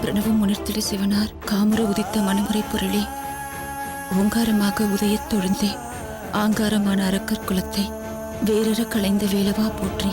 பிரணவம் உணர்த்திட சிவனார் காமுற உதித்த மனமுறை பொருளே ஓங்காரமாக உதயத் தொழுந்தே ஆங்காரமான அரக்கர் குலத்தை வேறற களைந்த வேலவா போற்றி.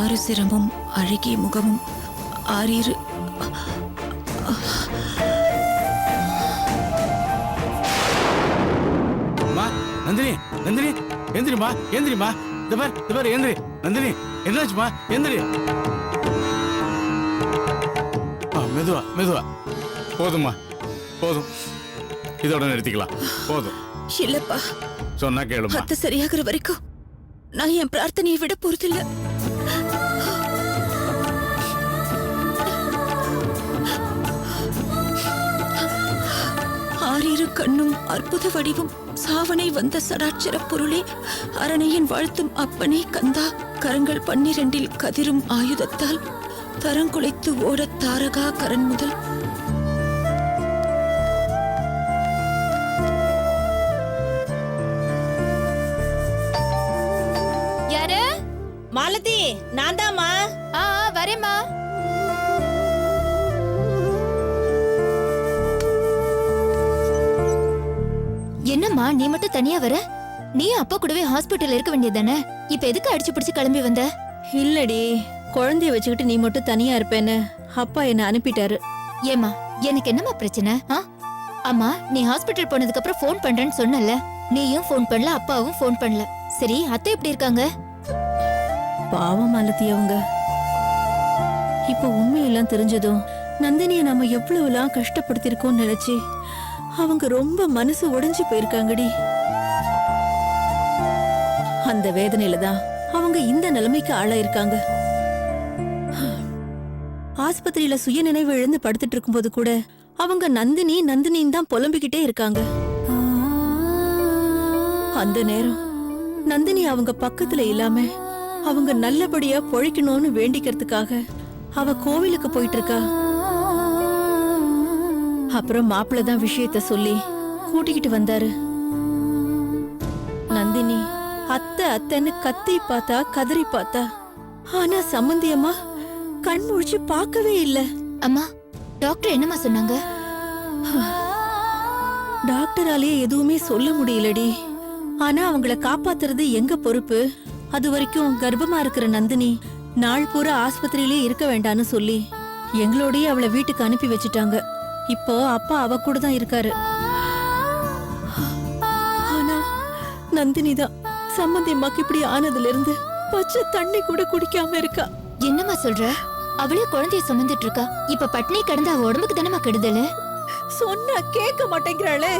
ஆறு சிரமும் அழகிய முகமும் ஆறிரு நந்தினி நந்தினி எந்திரிமா எந்திரிமா தபார் எந்திரி நந்தினி என்னாச்சுமா எந்திரி. மெதுவா மெதுவா போதுமா போதும் இதோட நிறுத்திக்கலாம் போதும். இல்லப்பா சொன்னா கேளுமா. அது சரியாகிற வரைக்கும் நான் என் பிரார்த்தனையை விட போறதில்லை. ஆறிரு கண்ணும் அற்புத வடிவும் சாவனை வந்த சடாட்சர பொருளே அரணையின் வாழ்த்தும் அப்பனே கந்தா கரங்கள் 12 கதிரும் ஆயுதத்தால் தரங்குலைத்து ஓட தாரகா கரண் முதல் யாரு? மாலதி நான் தாமா. வரேம்மா. என்னம்மா நீ மட்டும் தனியா வர? நீ அப்பா கூடவே ஹாஸ்பிட்டல் இருக்க வேண்டியதானே? இப்ப எதுக்கு அடிச்சு பிடிச்சு கிளம்பி வந்த? இல்லடி, குழந்தைய வச்சுக்கிட்டு நீ மட்டும் தனியா இருப்பேன்னு அப்பா என்ன அனுப்பிட்டாரு. ஏமா எனக்கு என்னம்மா பிரச்சனை? அம்மா நீ ஹாஸ்பிட்டல் போனதுக்கு அப்புறம் போன் பண்றேன்னு சொன்னல, நீயும் போன் பண்ணல அப்பாவும் போன் பண்ணல. சரி அத்தை எப்படி இருக்காங்க? பாவம் மாலதி அவங்க. இப்ப உண்மையெல்லாம் தெரிஞ்சதும் நந்தினிய நம்ம எவ்வளவுலாம் கஷ்டப்படுத்திருக்கோம்னு நினைச்சு அவங்க ரொம்ப மனசு உடைஞ்சு போயிருக்காங்கடி. அந்த வேதனையில தான் அவங்க இந்த நிலைமைக்கு ஆளாயிருக்காங்க. ஆஸ்பத்திரியில சுய நினைவு இழந்து படுத்துட்டு இருக்கும்போது கூட அவங்க நந்தினி நந்தினின்னு தான் புலம்பிக்கிட்டே இருக்காங்க. அந்த நேரம் நந்தினி அவங்க பக்கத்துல இல்லாம அவங்க நல்லபடியா பொழைக்கணும்னு வேண்டிக்கிறதுக்காக அவ கோவிலுக்கு போயிட்டு இருக்கா. அப்புறம் மாப்பிள்ள தான் விஷயத்த சொல்லி கூட்டிக்கிட்டு வந்தாரு. நந்தினி அத்தை அத்தைன்னு கத்தி பார்த்தா கதறி பார்த்தா, ஆனா சம்பந்தியம்மா கண் முழிச்சு பார்க்கவே இல்ல. அம்மா டாக்டர் என்னம்மா சொன்னாங்க? டாக்டராலேயே எதுவுமே சொல்ல முடியலடி. ஆனா அவங்கள காப்பாத்துறது எங்க பொறுப்பு. அது வரைக்கும் கர்ப்பமா இருக்கிற நந்தினி நாள் பூரா ஆஸ்பத்திரியிலே இருக்க வேண்டான்னு சொல்லி எங்களோடயே அவளை வீட்டுக்கு அனுப்பி வச்சுட்டாங்க. இப்போ அப்பா அவ கூட தான் இருக்காரு. ஆனா நந்தினி தான் சம்பந்தி அம்மாக்கு இப்படி ஆனதுல இருந்து பச்சை தண்ணி கூட குடிக்காம இருக்கா. என்னம்மா சொல்ற? அவளே குழந்தைய சுமந்துட்டு இருக்கா. இப்ப பட்னி கிடந்து அவ உடம்புக்கு தானே கெடுதல். சொன்னா கேட்க மாட்டேங்கிறாளே.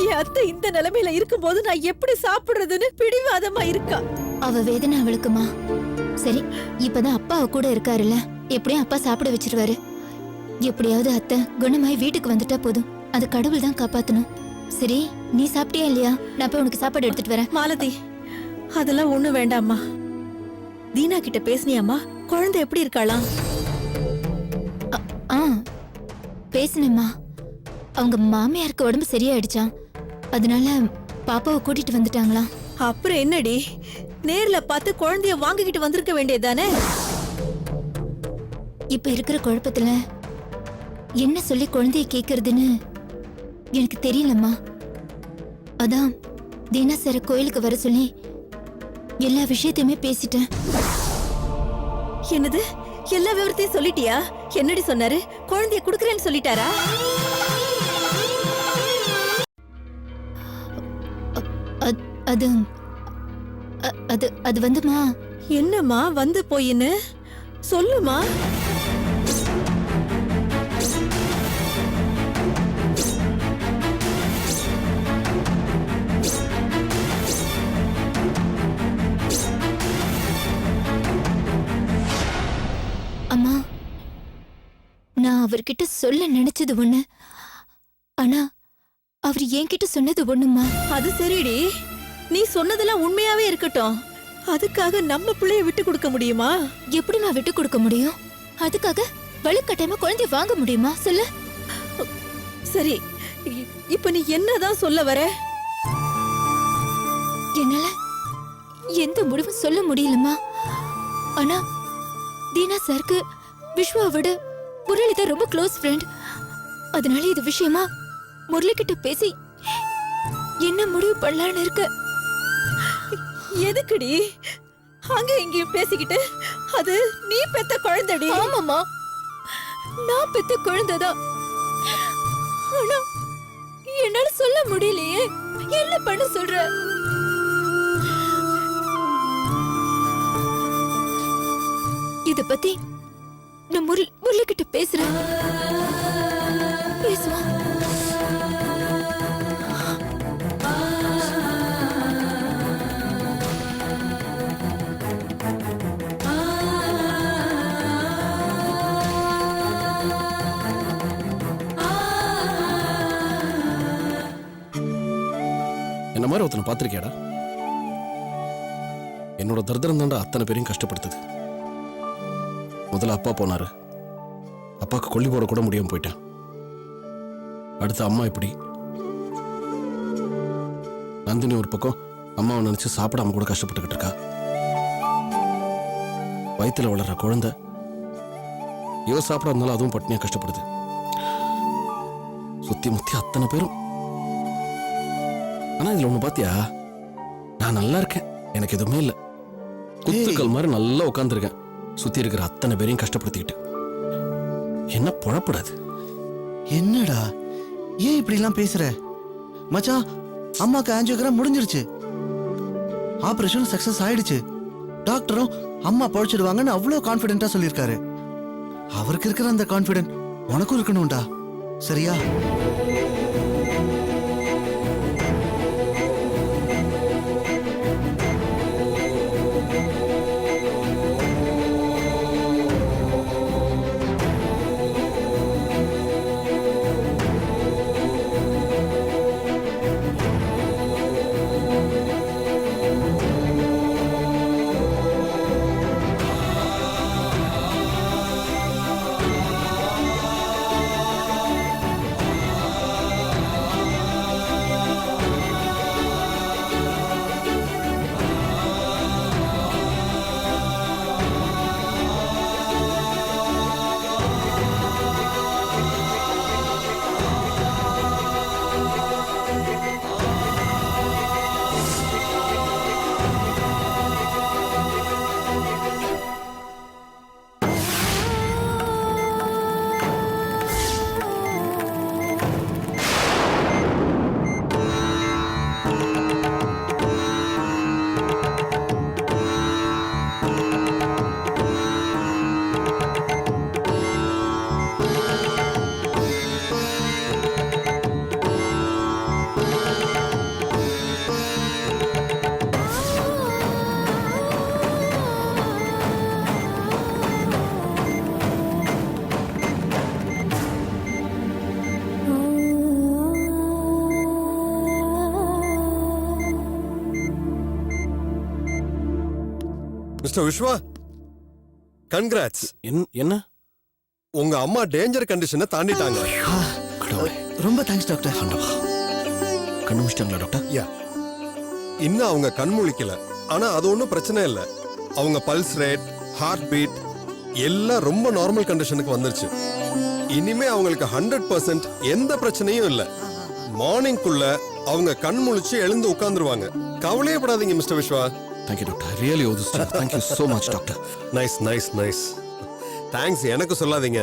என் அத்தை இந்த நிலைமையில இருக்கும் போது நான் எப்படி சாப்பிடுறதுன்னு பிடிவாதமா இருக்கா. அவ வேதனை அவளுக்குமா. சரி இப்பதான் அப்பா அவ கூட இருக்காருல்ல, எப்படியும் அப்பா சாப்பிட வச்சிருவாரு. எப்படியாவது அத்தை குணமாய் வீட்டுக்கு வந்துட்டா போதும். அது கடவுள் தான் காப்பாத்தணும். சரி, நீ சாப்பிட்டியா இல்லையா? நான் போய் உனக்கு சாப்பாடு எடுத்துட்டு வரேன். மாலதி, அதெல்லாம் ஒண்ணு வேண்டாம்மா. தீனா கிட்ட பேசுனியாம்மா? குழந்தை எப்படி இருக்காளாம்? ஆ, பேசுனேம்மா. அவங்க மாமியாருக்கு உடம்பு சரியாயிடுச்சாம். அதனால பாப்பாவை கூட்டிட்டு வந்துட்டாங்களாம். அப்புறம் என்னடி, நேர்ல பார்த்து குழந்தைய வாங்கிக்கிட்டு வந்திருக்க வேண்டியதானே? இப்ப இருக்கிற குழப்பத்துல என்ன சொல்லி குழந்தைய கேக்குறதுன்னு எனக்கு தெரியலம்மா. அதான் தீனா சார கோயிலுக்கு வர சொல்லி எல்லா விஷயத்தையுமே பேசிட்டேன். என்னது, எல்லா விவரத்தையும் சொல்லிட்டியா? என்னடி சொன்னாரு? குழந்தைய குடுக்கறேன்னு சொல்லிட்டாரா? அது அது அது வந்துமா. என்னம்மா வந்து போயின்னு சொல்லுமா. அம்மா, நான் அவர்கிட்ட சொல்ல நினைச்சது ஒண்ணு, ஆனா அவர் என்கிட்ட சொன்னது ஒண்ணுமா. அது சரிடி, நீ சொன்னதெல்லாம் உண்மையாவே இருக்கட்டும். அதுக்காக நம்ம பிள்ளைய விட்டு கொடுக்க முடியுமா? எப்படிமா விட்டு கொடுக்க முடியும்? அதுக்காக வலுக்கட்டாயமா குழந்தைய வாங்க முடியுமா சொல்லு? சரி, இப்ப நீ என்னதான் சொல்ல வர? என்னால எந்த முடிவும் சொல்ல முடியலம்மா. ஆனா தீனா சாருக்கு விஸ்வாவை விட முரளி தான் ரொம்ப க்ளோஸ் ஃப்ரெண்ட். அதனால இது விஷயமா முரளி கிட்ட பேசி என்ன முடிவு பண்ணலான்னு இருக்க. எதுக்குடி அங்க இங்கேயும் பேசிக்கிட்டு? அது நீ பெத்த குழந்தைடி. ஆமாமா, நான் பெத்த குழந்தைதான். ஆனா என்னால சொல்ல முடியலையே. என்ன பண்ண சொல்ற? இத பத்தி நான் முரளி கிட்ட பேசுறேன். பேசுவா. என்ன மாதிரி ஒருத்தனை பார்த்திருக்கியாடா? என்னோட தரித்திரம் தாண்டா அத்தனை பேரையும் கஷ்டப்படுத்துது. முதல்ல அப்பா போனாரு, அப்பாவுக்கு கொல்லி போட கூட முடியாம போயிட்டேன். அடுத்து அம்மா இப்படி. நந்தினி ஒரு பக்கம் அம்மாவை நினைச்சு சாப்பிடாம கூட கஷ்டப்பட்டுக்கிட்டு இருக்கா. வயித்துல வளர்ற குழந்தை இவ சாப்பிடாதனால அதுவும் பட்டினியா கஷ்டப்படுது. சுத்தி முத்தி அத்தனை பேரும். ஆனா இதுல ஒண்ணு பாத்தியா, நான் நல்லா இருக்கேன், எனக்கு எதுவுமே இல்ல. குத்துக்கள் மாதிரி நல்லா உட்காந்துருக்கேன், சுத்தி இருக்கிற அத்தனை பேரையும் கஷ்டப்படுத்திக்கிட்டு. என்ன பொழப்படாது? என்னடா ஏன் இப்படி எல்லாம் பேசுற மச்சான்? அம்மாக்கு ஆஞ்சியோகிராம் முடிஞ்சிருச்சு, ஆபரேஷன் சக்சஸ் ஆயிடுச்சு. டாக்டரும் அம்மா பழிச்சிடுவாங்கன்னு அவ்வளவு கான்பிடென்ட்டா சொல்லியிருக்காரு. அவருக்கு இருக்கிற அந்த கான்பிடென்ட் உனக்கும் இருக்கணும்டா, சரியா? Mister Viswa, congrats. என்ன உங்க அம்மா டேஞ்சர் கண்டிஷனை தாண்டிட்டாங்க. கடவுளே, ரொம்ப தேங்க்ஸ் டாக்டர். ஆண்டவா. கண்ணு முடிச்சிட்டாங்களா டாக்டர்? யா, இன்னும் அவங்க கண் முழிக்கல. ஆனா அது ஒன்றும் பிரச்சனை இல்லை. அவங்க பல்ஸ் ரேட், ஹார்ட் பீட் எல்லாம் ரொம்ப நார்மல் கண்டிஷனுக்கு வந்துருச்சு. இனிமே அவங்களுக்கு 100% எந்த பிரச்சனையும் இல்லை. மார்னிங்குள்ள அவங்க கண் முழிச்சு எழுந்து உட்கார்ந்துருவாங்க. கவலையே படாதீங்க mister Viswa. Thank you doctor. Really thank you so much doctor. Nice nice nice. Thanks எனக்கு சொல்லாதீங்க,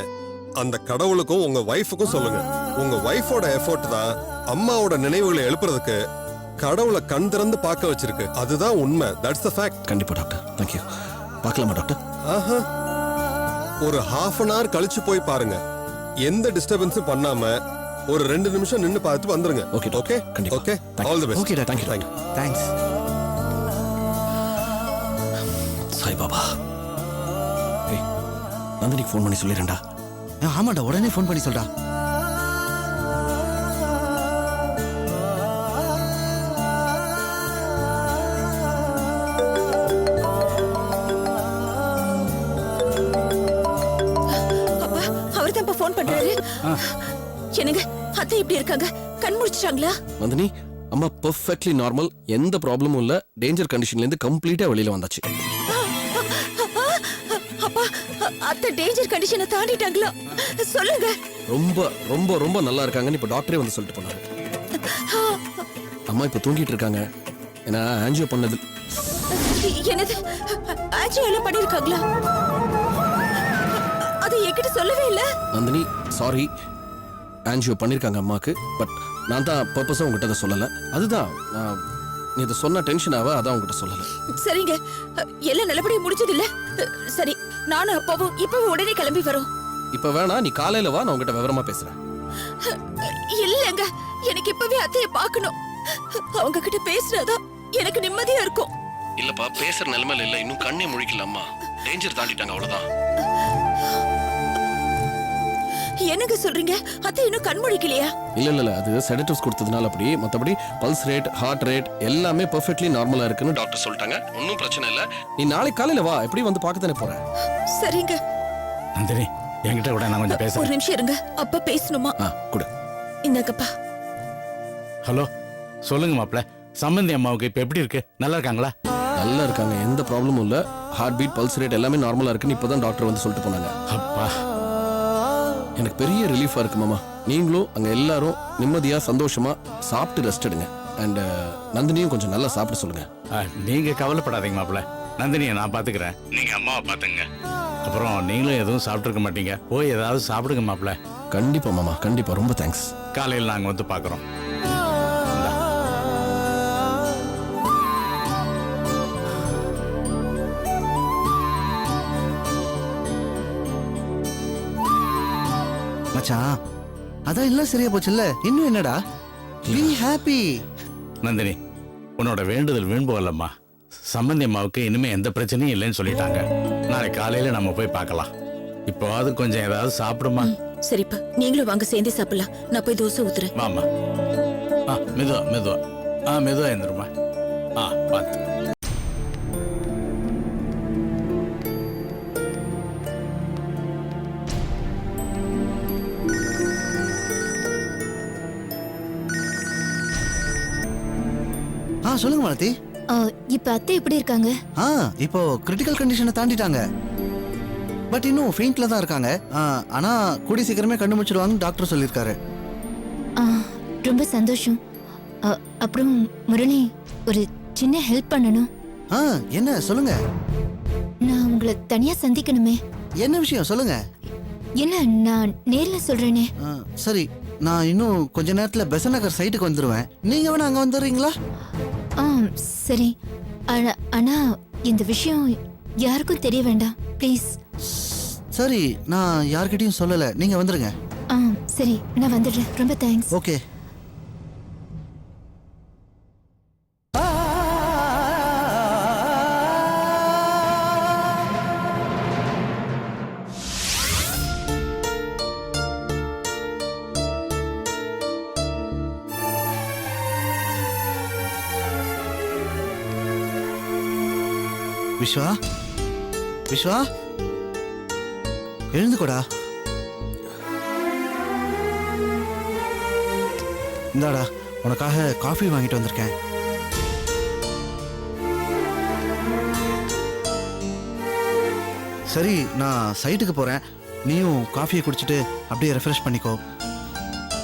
அந்த கடவுளுக்கும் உங்க வைஃபுக்கும் சொல்லுங்க. உங்க வைஃபோட எஃபோர்ட் தான் அம்மாவோட நினைவுகளை எழுப்புறதுக்கு கடவுளை கண் திறந்து பார்க்க வச்சிருக்கு. அதுதான் உண்மை. That's the fact. கண்டிப்பா டாக்டர். தேங்க்யூ. பார்க்கலாமா டாக்டர்? ஆஹா, ஒரு half an hour கழிச்சு போய் பாருங்க. எந்த டிஸ்டர்பன்ஸும் பண்ணாம ஒரு 2 நிமிஷம் நின்னு பார்த்து வந்துருங்க. Okay, doctor. ஓகே கண்டிப்பா. Okay. Thank all you. The best. Okay doctor. Thank you. Thanks. Sai Baba. ஏய், நந்தினிக்கு ஃபோன் பண்ணி சொல்லிடுறேன்டா. ஆமாடா, உடனே ஃபோன் பண்ணி சொல்றா. அப்பா, அவர்தான் ஃபோன் பண்றாரு. என்னங்க, அத்தை இப்படி இருக்காங்க? கண் முடிச்சிட்டாங்களா? நந்தினி, அம்மா பெர்ஃபெக்ட்லி நார்மல், எந்த ப்ராப்ளமும் இல்ல. டேஞ்சர் கண்டிஷன்ல இருந்து கம்ப்ளீட்டா வெளியில வந்தாச்சு. அப்பா, அத்தை டேஞ்சர் கண்டிஷனை தாண்டிட்டாங்களா? சொல்லுங்க. ரொம்ப ரொம்ப ரொம்ப நல்லா இருக்காங்கன்னு இப்ப டாக்டரே வந்து சொல்லிட்டு போனாரு. அம்மா இப்ப தூங்கிட்டு இருக்காங்க. ஏன்னா ஆஞ்சியோ பண்ணது. என்னது, ஆஞ்சியோ எல்லாம் பண்ணிருக்காங்களா? அது என்கிட்ட சொல்லவே இல்ல. நந்தினி, சாரி, ஆஞ்சியோ பண்ணிருக்காங்க அம்மாக்கு. பட் நான் தான் பர்பஸா உங்ககிட்ட அதை சொல்லல. அதுதான் நீ இதை சொன்ன டென்ஷன் ஆவ, அதான் உங்ககிட்ட சொல்லல. சரிங்க, எல்லாம் நல்லபடியா முடிஞ்சது இல்ல? சரி, நானும் அப்பாவும் இப்பவும் உடனே கிளம்பி வரோம். இப்ப வேணா, நீ காலையில வா, நான் உங்ககிட்ட விவரமா பேசுறேன். இல்லங்க, எனக்கு இப்பவே அத்தைய பார்க்கணும். அவங்க கிட்ட பேசுறதா எனக்கு நிம்மதியா இருக்கும். இல்லப்பா, பேசுற நிலைமையில இல்ல. இன்னும் கண்ணே முழிக்கல அம்மா. டேஞ்சர் தாண்டிட்டாங்க, அவ்வளவுதான். என்னங்க சொல்றீங்க? அத்தை இன்னும் கண் முழிக்கலையா? இல்ல, அது செடேட்டிவ்ஸ் கொடுத்ததுனால அப்படி. மத்தபடி பல்ஸ் ரேட், ஹார்ட் ரேட் எல்லாமே பெர்ஃபெக்ட்லி நார்மலா இருக்குன்னு டாக்டர் சொல்லிட்டாங்க. ஒன்னும் பிரச்சனை இல்ல. நீ நாளைக்கு காலையில வா, எப்படி வந்து பார்க்க தானே போற. சரிங்க. நந்தினி, என்கிட்ட கூட நான் கொஞ்சம் ஒரு பேசுறேன். நிமிஷம் இருங்க, அப்பா பேசணுமா? குடு. இந்தாங்கப்பா. ஹலோ, சொல்லுங்க மாப்ள. சம்பந்தி அம்மாவுக்கு இப்ப எப்படி இருக்கு? நல்லா இருக்காங்களா? நல்லா இருக்காங்க, எந்த ப்ராப்ளமும் இல்ல. ஹார்ட் பீட், பல்ஸ் ரேட் எல்லாமே நார்மலா இருக்குன்னு இப்பதான் டாக்டர் வந்து சொல்லிட்டு போனாங்க. அப்பா, எனக்கு பெரிய ரிலீஃபா இருக்கு மாமா. நீங்களும் அங்க எல்லாரும் நிம்மதியா சந்தோஷமா சாப்பிட்டு ரெஸ்ட் எடுங்க. அண்ட் நந்தினியும் கொஞ்சம் நல்லா சாப்பிட சொல்லுங்க. நீங்க கவலைப்படாதீங்க மாப்ள. நந்தினியை நான் பாத்துக்கிறேன், நீங்க அம்மாவை பாத்துங்க. அப்புறம் நீங்களும் எதுவும் சாப்பிட்டு இருக்க மாட்டீங்க, போய் ஏதாவது சாப்பிடுங்க மாப்ள. கண்டிப்பா மாமா, கண்டிப்பா. ரொம்ப தேங்க்ஸ். காலையில் நாங்க வந்து பாக்குறோம். மச்சான், அதான் எல்லாம் சரியா போச்சுல்ல? இன்னும் என்னடா? Be happy. நந்தினி, உன்னோட வேண்டுதல் வீண் போகலம்மா. சம்பந்தி அம்மாவுக்கு இனிமே எந்த பிரச்சனையும் இல்லைன்னு சொல்லிட்டாங்க. நாளை காலையில நம்ம போய் பார்க்கலாம். இப்போ அது கொஞ்சம் ஏதாவது சாப்பிடுமா? சரிப்பா, நீங்களும் வாங்க, சேர்ந்தே சாப்பிடலாம். நான் போய் தோசை ஊத்துறேன். வாமா. மெதுவா மெதுவா. மெதுவா எழுந்துருமா. பார்த்து. சொல்லுங்க மாலதி. இப்ப அத்தை எப்படி இருக்காங்க? இப்போ கிரிட்டிக்கல் கண்டிஷனை தாண்டிட்டாங்க. பட் இன்னும் ஃபெயிண்ட்ல தான் இருக்காங்க. ஆனா கூடி சீக்கிரமே கண்டுபிடிச்சிடுவாங்கன்னு டாக்டர் சொல்லியிருக்காரு. ரொம்ப சந்தோஷம். அப்புறம் முரளி, ஒரு சின்ன ஹெல்ப் பண்ணணும். என்ன சொல்லுங்க. நான் உங்களை தனியா சந்திக்கணுமே. என்ன விஷயம் சொல்லுங்க. என்ன, நான் நேர்ல சொல்றேனே. சரி, நான் இன்னும் கொஞ்ச நேரத்துல பெசன்ட் நகர் சைட்டுக்கு வந்துருவேன். நீங்க வேணா அங்க வந்துடுறீங்களா? சரி. ஆனா இந்த விஷயம் யாருக்கும் தெரிய வேண்டாம், ப்ளீஸ். சரி, நான் யார்கிட்டயும் சொல்லல. நீங்க வந்துருங்க. சரி, நான் வந்துடுறேன். ரொம்ப தேங்க்ஸ். ஓகே. விஸ்வா, விஸ்வா எழுந்துக்கோடா. இந்தாடா உனக்காக காஃபி வாங்கிட்டு வந்திருக்கேன். சரி நான் சைட்டுக்கு போறேன், நீயும் காஃபியை குடிச்சிட்டு அப்படியே ரெஃப்ரெஷ் பண்ணிக்கோ.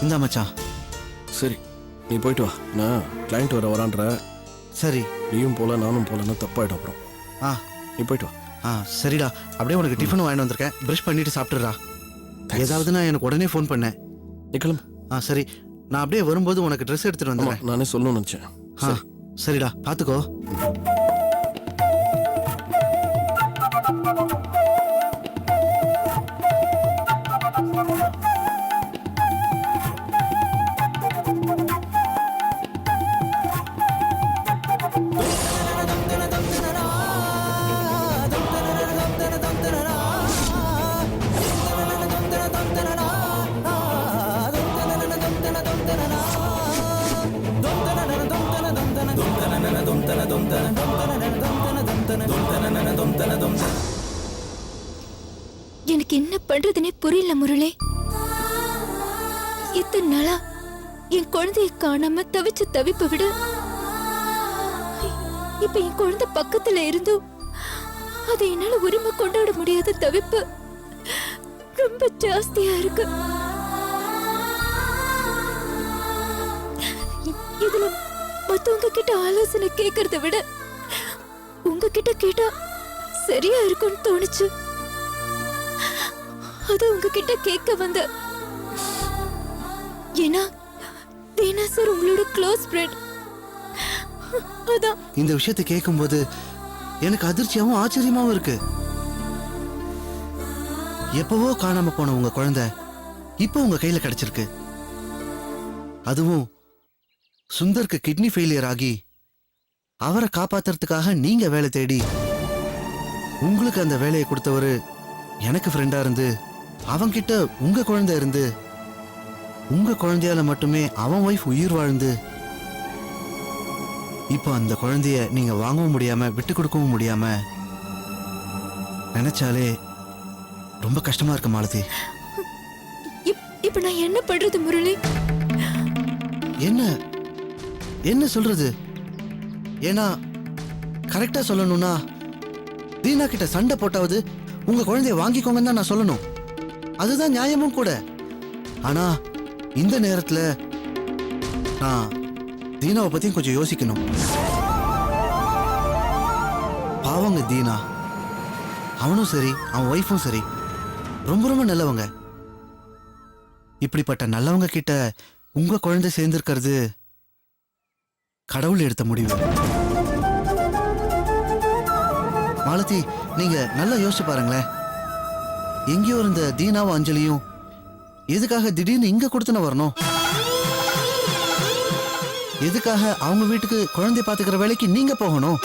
இந்தா மச்சான். சரி நீ போயிட்டு வா, நான் கிளைண்ட் வரான்ற. சரி நீயும் போல நானும் போலன்னா தப்பாயிடும் அப்புறம். ஆ நீ போயிட்டு வா. சரிடா. அப்படியே உனக்கு டிஃபன் வாங்கிட்டு வந்திருக்கேன், ப்ரஷ் பண்ணிட்டு சாப்பிட்டுறா. ஏதாவதுன்னா எனக்கு உடனே ஃபோன் பண்ணேன். நீ கிளம்பு. சரி நான் அப்படியே வரும்போது உனக்கு ட்ரெஸ் எடுத்துட்டு ஆமா, வந்துடுறேன். நானே சொல்லணும்னு நினச்சேன். சரிடா பார்த்துக்கோ. எனக்கு என்ன பண்றதுன்னே புரியல முரளி. இத்தனை நாளா என் குழந்தைய காணாம தவிச்ச தவிப்பை விட இப்ப என் குழந்தை பக்கத்துல இருந்தும் அதை என்னால உரிமை கொண்டாட முடியாத தவிப்பு ரொம்ப ஜாஸ்தியா இருக்கு. இதுல மத்தவங்க கிட்ட ஆலோசனை கேட்கறத விட உங்ககிட்ட கேட்டா சரியா இருக்கும்னு தோணுச்சு. அது உங்ககிட்ட கேட்க வந்த. ஏன்னா தீனா சார் உங்களோட க்ளோஸ் ஃப்ரெண்ட். அதான் இந்த விஷயத்தை கேட்கும்போது எனக்கு அதிர்ச்சியாவும் ஆச்சரியமாவும் இருக்கு. எப்பவோ காணாம போன உங்க குழந்தை இப்போ உங்க கையில கிடைச்சிருக்கு. அதுவும் சுந்தருக்கு கிட்னி ஃபெயிலியர் ஆகி அவரை காப்பாத்துறதுக்காக நீங்க வேலை தேடி உங்களுக்கு அந்த வேலையை கொடுத்தவரு எனக்கு ஃப்ரெண்டா இருந்து அவன்கிட்ட உங்க குழந்தை இருந்து உங்க குழந்தையால மட்டுமே அவன் ஒய்ஃப் உயிர் வாழ்ந்து இப்போ அந்த குழந்தைய நீங்க வாங்கவும் முடியாம விட்டு கொடுக்கவும் முடியாம நினைச்சாலே ரொம்ப கஷ்டமா இருக்கு மாலதி. இப்ப நான் என்ன பண்றது முரளி? என்ன சொல்றது? ஏன்னா கரெக்டா சொல்லணும்னா தீனா கிட்ட சண்டை போட்டாவது உங்க குழந்தைய வாங்கிக்கோங்கன்னு தான் நான் சொல்லணும். அதுதான் நியாயமும் கூட. ஆனா இந்த நேரத்துல நான் தீனாவை பத்தியும் கொஞ்சம் யோசிக்கணும். பாவங்க தீனா. அவனும் சரி அவன் ஒய்ஃபும் சரி ரொம்ப ரொம்ப நல்லவங்க. இப்படிப்பட்ட நல்லவங்க கிட்ட உங்க குழந்தை சேர்ந்திருக்கிறது கடவுள் எடுத்த முடிவு. மாலதி நீங்க நல்லா யோசிச்சு பாருங்களேன். எங்கேயோ இருந்த தீனாவும் அஞ்சலியும் எதுக்காக திடீர்னு இங்க கொடுத்துன வரணும்? எதுக்காக அவங்க வீட்டுக்கு குழந்தை பாத்துக்கிற வேலைக்கு நீங்க போகணும்?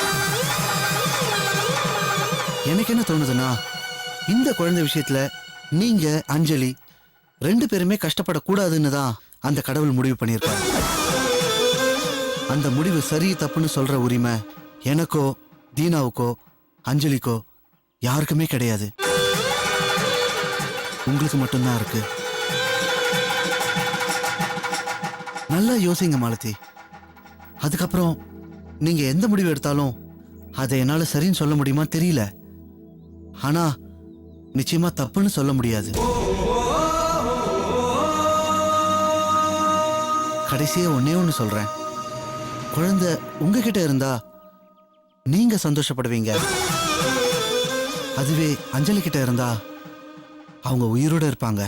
எனக்கு என்ன தோணுதுன்னா இந்த குழந்தை விஷயத்துல நீங்க அஞ்சலி 2 பேருமே கஷ்டப்படக்கூடாதுன்னு தான் அந்த கடவுள் முடிவு பண்ணியிருக்காரு. அந்த முடிவு சரி தப்புன்னு சொல்ற உரிமை எனக்கோ தீனாவுக்கோ அஞ்சலிக்கோ யாருக்குமே கிடையாது. உங்களுக்கு மட்டும்தான் இருக்கு. நல்லா யோசிங்க மாலதி. அதுக்கப்புறம் நீங்க எந்த முடிவு எடுத்தாலும் அதை என்னால சரின்னு சொல்ல முடியுமா தெரியல. ஆனா நிச்சயமா தப்புன்னு சொல்ல முடியாது. கடைசியா ஒண்ணு சொல்றேன். குழந்தை உங்ககிட்ட இருந்தா நீங்க சந்தோஷப்படுவீங்க. அதுவே அஞ்சலி கிட்ட இருந்தா அவங்க உயிரோட இருப்பாங்க.